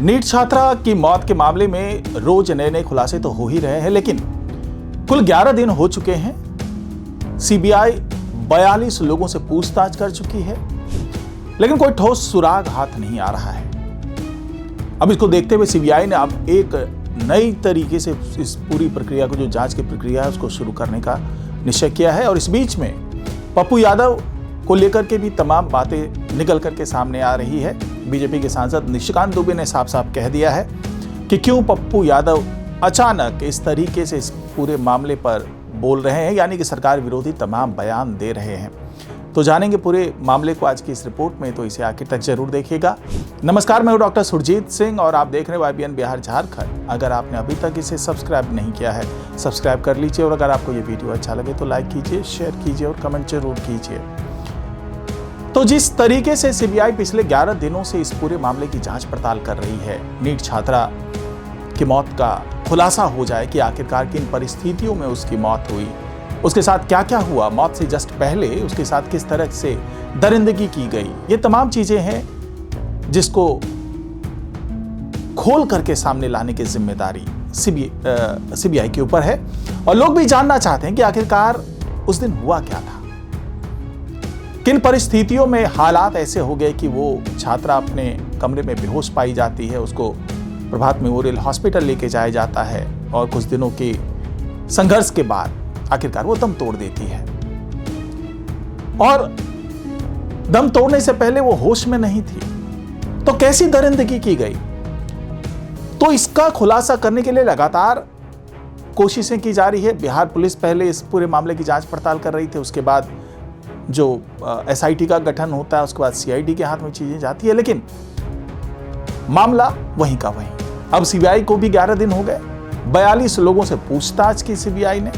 NEET छात्रा की मौत के मामले में रोज नए नए खुलासे तो हो ही रहे हैं, लेकिन कुल 11 दिन हो चुके हैं। सीबीआई 42 लोगों से पूछताछ कर चुकी है, लेकिन कोई ठोस सुराग हाथ नहीं आ रहा है। अब इसको देखते हुए सीबीआई ने अब एक नई तरीके से इस पूरी प्रक्रिया को, जो जांच की प्रक्रिया है, उसको शुरू करने का निश्चय किया है। और इस बीच में पप्पू यादव को लेकर के भी तमाम बातें निकल करके सामने आ रही है। बीजेपी के सांसद निशिकांत दुबे ने साफ साफ कह दिया है कि क्यों पप्पू यादव अचानक इस तरीके से इस पूरे मामले पर बोल रहे हैं, यानी कि सरकार विरोधी तमाम बयान दे रहे हैं। तो जानेंगे पूरे मामले को आज की इस रिपोर्ट में, तो इसे आखिर तक जरूर देखिएगा। नमस्कार, मैं हूं डॉक्टर सुरजीत सिंह और आप देख रहे हैं YBN बिहार झारखंड। अगर आपने अभी तक इसे सब्सक्राइब नहीं किया है, सब्सक्राइब कर लीजिए और अगर आपको ये वीडियो अच्छा लगे तो लाइक कीजिए, शेयर कीजिए और कमेंट जरूर कीजिए। तो जिस तरीके से सीबीआई पिछले 11 दिनों से इस पूरे मामले की जांच पड़ताल कर रही है, नीट छात्रा की मौत का खुलासा हो जाए कि आखिरकार किन परिस्थितियों में उसकी मौत हुई, उसके साथ क्या क्या हुआ, मौत से जस्ट पहले उसके साथ किस तरह से दरिंदगी की गई, ये तमाम चीजें हैं जिसको खोल करके सामने लाने की जिम्मेदारी सीबीआई के ऊपर है। और लोग भी जानना चाहते हैं कि आखिरकार उस दिन हुआ क्या था, किन परिस्थितियों में हालात ऐसे हो गए कि वो छात्रा अपने कमरे में बेहोश पाई जाती है, उसको प्रभात मेमोरियल हॉस्पिटल लेके जाया जाता है और कुछ दिनों के संघर्ष के बाद आखिरकार वो दम तोड़ देती है। और दम तोड़ने से पहले वो होश में नहीं थी, तो कैसी दरिंदगी की गई, तो इसका खुलासा करने के लिए लगातार कोशिशें की जा रही है। बिहार पुलिस पहले इस पूरे मामले की जांच पड़ताल कर रही थी, उसके बाद जो SIT का गठन होता है, उसके बाद CID के हाथ में चीजें जाती है, लेकिन मामला वहीं का वहीं। अब सीबीआई को भी 11 दिन हो गए, 42 लोगों से पूछताछ की सीबीआई ने,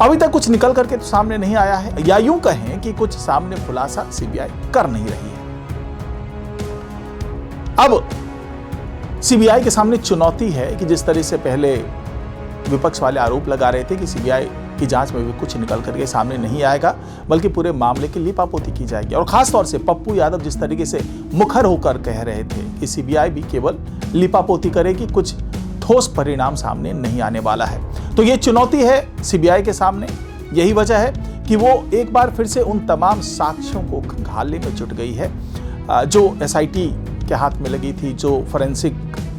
अभी तक कुछ निकल करके तो सामने नहीं आया है, या यूं कहें कि कुछ सामने खुलासा सीबीआई कर नहीं रही है। अब सीबीआई के सामने चुनौती है कि जिस तरह से पहले विपक्ष वाले आरोप लगा रहे थे कि सीबीआई की जांच में भी कुछ निकल करके सामने नहीं आएगा, बल्कि पूरे मामले की लिपापोती की जाएगी। और खासतौर से पप्पू यादव जिस तरीके से मुखर होकर कह रहे थे कि सीबीआई भी केवल लिपापोती करेगी, कुछ ठोस परिणाम सामने नहीं आने वाला है। तो ये चुनौती है सीबीआई के सामने। यही वजह है कि वो एक बार फिर से उन तमाम साक्ष्यों को खंगालने में जुट गई है जो SIT के हाथ में लगी थी, जो फोरेंसिक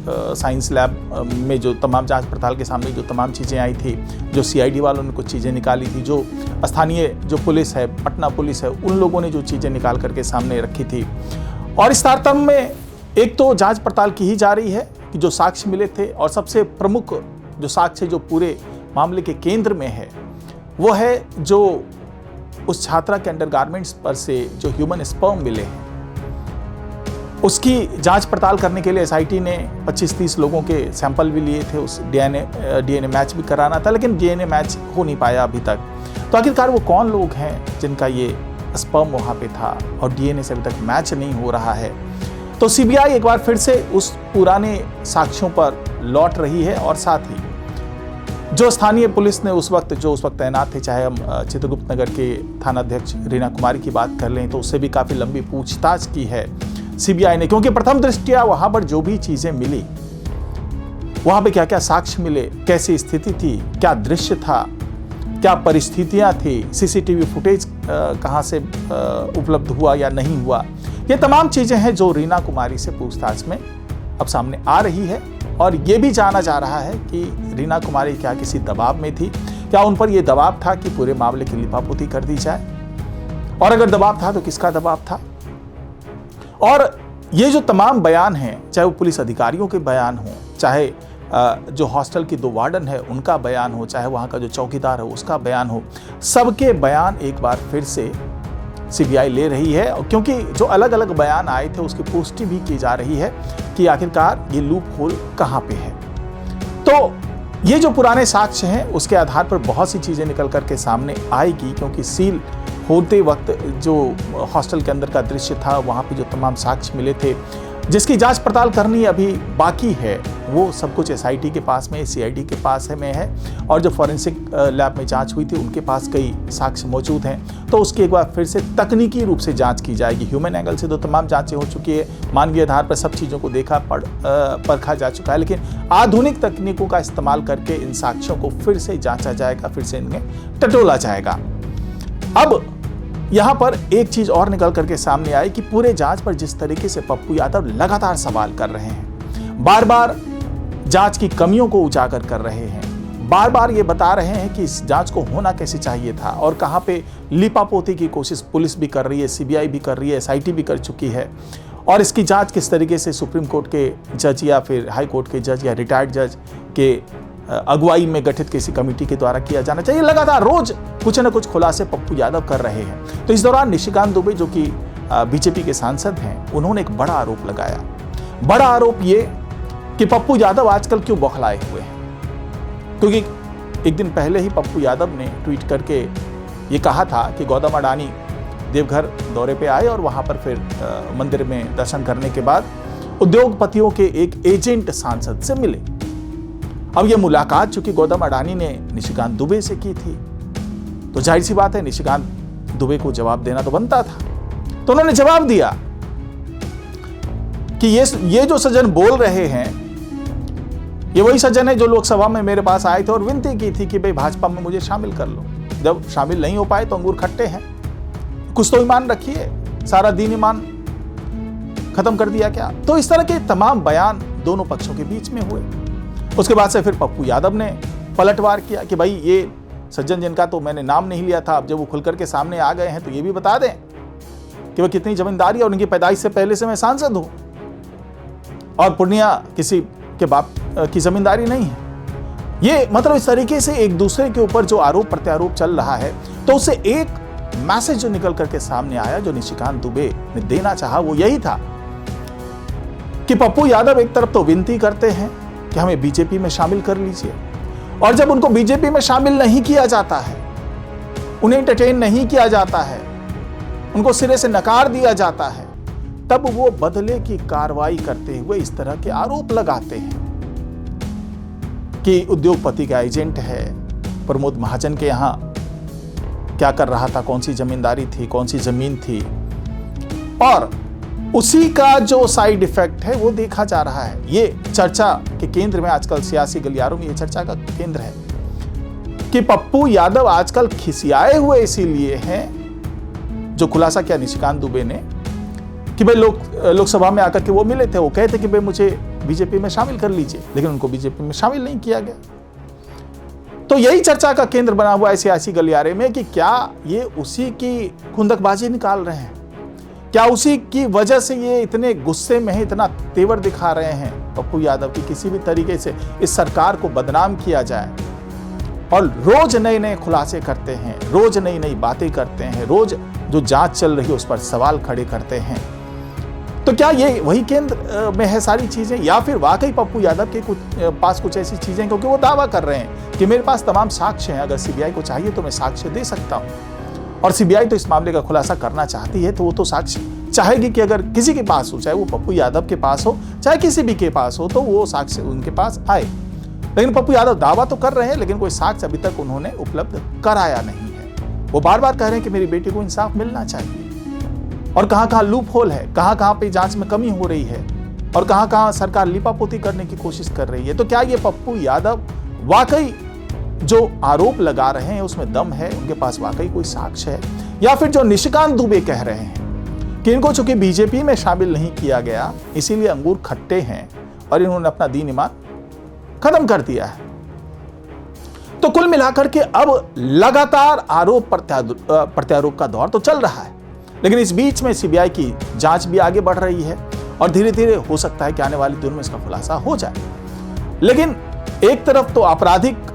साइंस लैब में जो तमाम जांच पड़ताल के सामने जो तमाम चीज़ें आई थी, जो CID वालों ने कुछ चीज़ें निकाली थी, जो स्थानीय जो पुलिस है, पटना पुलिस है, उन लोगों ने जो चीज़ें निकाल करके सामने रखी थी। और इस तारतम्य में एक तो जांच पड़ताल की ही जा रही है कि जो साक्ष्य मिले थे, और सबसे प्रमुख जो साक्ष्य जो पूरे मामले के केंद्र में है, वो है जो उस छात्रा के अंडरगारमेंट्स पर से जो ह्यूमन स्पर्म मिले हैं, उसकी जांच पड़ताल करने के लिए SIT ने 25-30 लोगों के सैंपल भी लिए थे। उस DNA मैच भी कराना था, लेकिन DNA मैच हो नहीं पाया अभी तक। तो आखिरकार वो कौन लोग हैं जिनका ये स्पर्म वहाँ पे था और DNA से अभी तक मैच नहीं हो रहा है। तो सीबीआई एक बार फिर से उस पुराने साक्ष्यों पर लौट रही है, और साथ ही जो स्थानीय पुलिस ने उस वक्त तैनात थे, चाहे हम चित्रगुप्त नगर के थानाध्यक्ष रीना कुमारी की बात कर लें, तो उससे भी काफ़ी लंबी पूछताछ की है सीबीआई ने, क्योंकि प्रथम दृष्टया वहां पर जो भी चीजें मिली, वहां पे क्या क्या साक्ष्य मिले, कैसी स्थिति थी, क्या दृश्य था, क्या परिस्थितियां थी, CCTV फुटेज कहां से उपलब्ध हुआ या नहीं हुआ, ये तमाम चीजें हैं जो रीना कुमारी से पूछताछ में अब सामने आ रही है। और ये भी जाना जा रहा है कि रीना कुमारी क्या किसी दबाव में थी, क्या उन पर यह दबाव था कि पूरे मामले की लिपापोती कर दी जाए, और अगर दबाव था तो किसका दबाव था। और ये जो तमाम बयान हैं, चाहे वो पुलिस अधिकारियों के बयान हो, चाहे जो हॉस्टल की 2 वार्डन है उनका बयान हो, चाहे वहाँ का जो चौकीदार है उसका बयान हो, सबके बयान एक बार फिर से सीबीआई ले रही है, क्योंकि जो अलग अलग बयान आए थे उसकी पुष्टि भी की जा रही है कि आखिरकार ये लूप होल कहाँ पे है। तो ये जो पुराने साक्ष्य हैं उसके आधार पर बहुत सी चीज़ें निकल करके सामने आएगी, क्योंकि सील होते वक्त जो हॉस्टल के अंदर का दृश्य था, वहाँ पे जो तमाम साक्ष्य मिले थे, जिसकी जांच पड़ताल करनी अभी बाकी है, वो सब कुछ एसआईटी के पास में, सीआईडी के पास में है, और जो फॉरेंसिक लैब में जांच हुई थी उनके पास कई साक्ष्य मौजूद हैं। तो उसकी एक बार फिर से तकनीकी रूप से जांच की जाएगी। ह्यूमन एंगल से तो तमाम जांचें हो चुकी है, मानवीय आधार पर सब चीज़ों को देखा परखा जा चुका है, लेकिन आधुनिक तकनीकों का इस्तेमाल करके इन साक्ष्यों को फिर से जांचा जाएगा, फिर से इनमें टटोला जाएगा। अब यहाँ पर एक चीज और निकल करके सामने आई कि पूरे जांच पर जिस तरीके से पप्पू यादव लगातार सवाल कर रहे हैं, बार बार जांच की कमियों को उजागर कर रहे हैं, बार बार ये बता रहे हैं कि इस जांच को होना कैसे चाहिए था और कहाँ पे लीपापोती की कोशिश पुलिस भी कर रही है, सीबीआई भी कर रही है, एसआईटी भी कर चुकी है, और इसकी जांच किस तरीके से सुप्रीम कोर्ट के जज या फिर हाई कोर्ट के जज या रिटायर्ड जज के अगुवाई में गठित किसी कमेटी के द्वारा किया जाना चाहिए। लगातार रोज कुछ न कुछ खुलासे पप्पू यादव कर रहे हैं। तो इस दौरान निशिकांत दुबे, जो कि बीजेपी के सांसद हैं, उन्होंने एक बड़ा आरोप लगाया। बड़ा आरोप ये कि पप्पू यादव आजकल क्यों बौखलाए हुए हैं, क्योंकि एक दिन पहले ही पप्पू यादव ने ट्वीट करके ये कहा था कि गौतम अडानी देवघर दौरे पे आए और वहां पर फिर मंदिर में दर्शन करने के बाद उद्योगपतियों के एक एजेंट सांसद से मिले। अब यह मुलाकात चूंकि गौतम अडानी ने निशिकांत दुबे से की थी, तो जाहिर सी बात है निशिकांत दुबे को जवाब देना तो बनता था। तो उन्होंने जवाब दिया कि ये जो सज्जन बोल रहे हैं, ये वही सज्जन है जो लोकसभा में मेरे पास आए थे और विनती की थी कि भाई भाजपा में मुझे शामिल कर लो। जब शामिल नहीं हो पाए तो अंगूर खट्टे हैं, कुछ तो ईमान रखिए, सारा दीन ईमान खत्म कर दिया क्या? तो इस तरह के तमाम बयान दोनों पक्षों के बीच में हुए। उसके बाद से फिर पप्पू यादव ने पलटवार किया कि भाई ये सज्जन जिनका तो मैंने नाम नहीं लिया था, अब जब वो खुल करके सामने आ गए हैं तो ये भी बता दें कि वह कितनी जमींदारी और उनकी पैदाइश से पहले से मैं सांसद हूं और पूर्णिया किसी के बाप की जमींदारी नहीं है। ये मतलब इस तरीके से एक दूसरे के ऊपर जो आरोप प्रत्यारोप चल रहा है, तो उससे एक मैसेज जो निकल करके सामने आया, जो निशिकांत दुबे ने देना चाहा, वो यही था कि पप्पू यादव एक तरफ तो विनती करते हैं कि हमें बीजेपी में शामिल कर लीजिए, और जब उनको बीजेपी में शामिल नहीं किया जाता है, उन्हें एंटरटेन नहीं किया जाता है, उनको सिरे से नकार दिया जाता है, तब वो बदले की कार्रवाई करते हुए इस तरह के आरोप लगाते हैं कि उद्योगपति का एजेंट है, प्रमोद महाजन के यहां क्या कर रहा था, कौन सी जमींदारी थी, कौन सी जमीन थी, और उसी का जो साइड इफेक्ट है वो देखा जा रहा है। ये चर्चा के केंद्र में आजकल सियासी गलियारों में ये चर्चा का केंद्र है कि पप्पू यादव आजकल खिसियाए हुए इसीलिए हैं, जो खुलासा किया निशिकांत दुबे ने कि भाई लोकसभा में आकर के वो मिले थे, वो कहते कि भाई मुझे बीजेपी में शामिल कर लीजिए, लेकिन उनको बीजेपी में शामिल नहीं किया गया। तो यही चर्चा का केंद्र बना हुआ है सियासी गलियारे में कि क्या ये उसी की खुंदकबाजी निकाल रहे हैं, क्या उसी की वजह से ये इतने गुस्से में है, इतना तेवर दिखा रहे हैं पप्पू यादव की किसी भी तरीके से इस सरकार को बदनाम किया जाए, और रोज नए नए खुलासे करते हैं, रोज नई नई बातें करते हैं, रोज जो जांच चल रही है उस पर सवाल खड़े करते हैं। तो क्या ये वही केंद्र में है सारी चीजें, या फिर वाकई पप्पू यादव के पास कुछ ऐसी चीजें, क्योंकि वो दावा कर रहे हैं कि मेरे पास तमाम साक्ष्य हैं, अगर सीबीआई को चाहिए तो मैं साक्ष्य दे सकता हूं, और सीबीआई तो इस मामले का खुलासा करना चाहती है, तो वो तो साक्ष्य चाहेगी कि अगर किसी के पास हो, चाहे वो पप्पू यादव के पास हो, चाहे किसी भी के पास हो, तो वो साक्ष्य उनके पास आए। लेकिन पप्पू यादव दावा तो कर रहे हैं, लेकिन कोई साक्ष्य अभी तक उन्होंने उपलब्ध कराया नहीं है। वो बार बार कह रहे हैं कि मेरी बेटी को इंसाफ मिलना चाहिए, और कहां कहां लूप होल है, कहां कहां पे जांच में कमी हो रही है, और कहां कहां सरकार लिपापोती करने की कोशिश कर रही है। तो क्या ये पप्पू यादव वाकई जो आरोप लगा रहे हैं उसमें दम है, उनके पास वाकई कोई साक्ष्य है, या फिर जो निशिकांत दुबे कह रहे हैं कि इनको चूंकि बीजेपी में शामिल नहीं किया गया इसीलिए अंगूर खट्टे हैं और इन्होंने अपना दीन ईमान खत्म कर दिया है। तो कुल मिलाकर के अब लगातार आरोप प्रत्यारोप का दौर तो चल रहा है, लेकिन इस बीच में सीबीआई की जांच भी आगे बढ़ रही है और धीरे धीरे हो सकता है कि आने वाले दिनों में इसका खुलासा हो जाए। लेकिन एक तरफ तो आपराधिक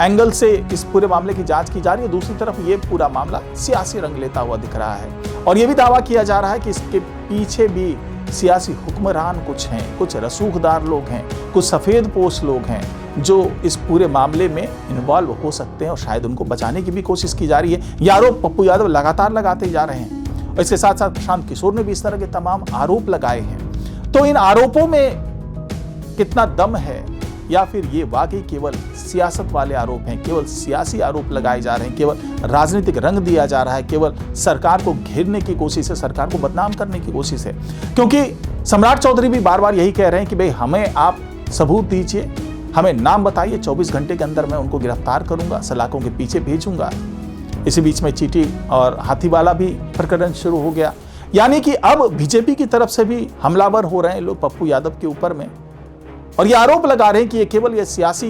एंगल से इस पूरे मामले की जांच की जा रही है, दूसरी तरफ ये पूरा मामला सियासी रंग लेता हुआ दिख रहा है, और ये भी दावा किया जा रहा है कि इसके पीछे भी सियासी हुक्मरान कुछ हैं, कुछ रसूखदार लोग हैं, कुछ सफेद पोश लोग हैं जो इस पूरे मामले में इन्वॉल्व हो सकते हैं, और शायद उनको बचाने की भी कोशिश की जा रही है। ये आरोप पप्पू यादव लगातार लगाते जा रहे हैं, और इसके साथ साथ प्रशांत किशोर ने भी इस तरह के तमाम आरोप लगाए हैं। तो इन आरोपों में कितना दम है, या फिर ये वाकई केवल सियासत वाले आरोप हैं, केवल सियासी आरोप लगाए जा रहे हैं, केवल राजनीतिक रंग दिया जा रहा है, केवल सरकार को घेरने की कोशिश है, सरकार को बदनाम करने की कोशिश है। क्योंकि सम्राट चौधरी भी बार बार यही कह रहे हैं कि भाई हमें आप सबूत दीजिए, हमें नाम बताइए, 24 घंटे के अंदर मैं उनको गिरफ्तार करूंगा, सलाखों के पीछे भेजूंगा। इसी बीच में चीटी और हाथीवाला भी प्रकरण शुरू हो गया। यानी कि अब बीजेपी की तरफ से भी हमलावर हो रहे हैं लोग पप्पू यादव के ऊपर में, और ये आरोप लगा रहे हैं कि ये केवल ये सियासी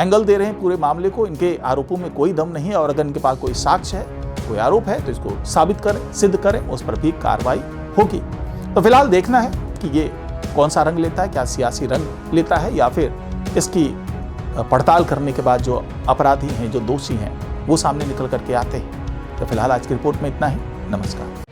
एंगल दे रहे हैं पूरे मामले को, इनके आरोपों में कोई दम नहीं है, और अगर इनके पास कोई साक्ष्य है, कोई आरोप है तो इसको साबित करें, सिद्ध करें, उस पर भी कार्रवाई होगी। तो फिलहाल देखना है कि ये कौन सा रंग लेता है, क्या सियासी रंग लेता है, या फिर इसकी पड़ताल करने के बाद जो अपराधी हैं, जो दोषी हैं, वो सामने निकल करके आते हैं। तो फिलहाल आज की रिपोर्ट में इतना ही। नमस्कार।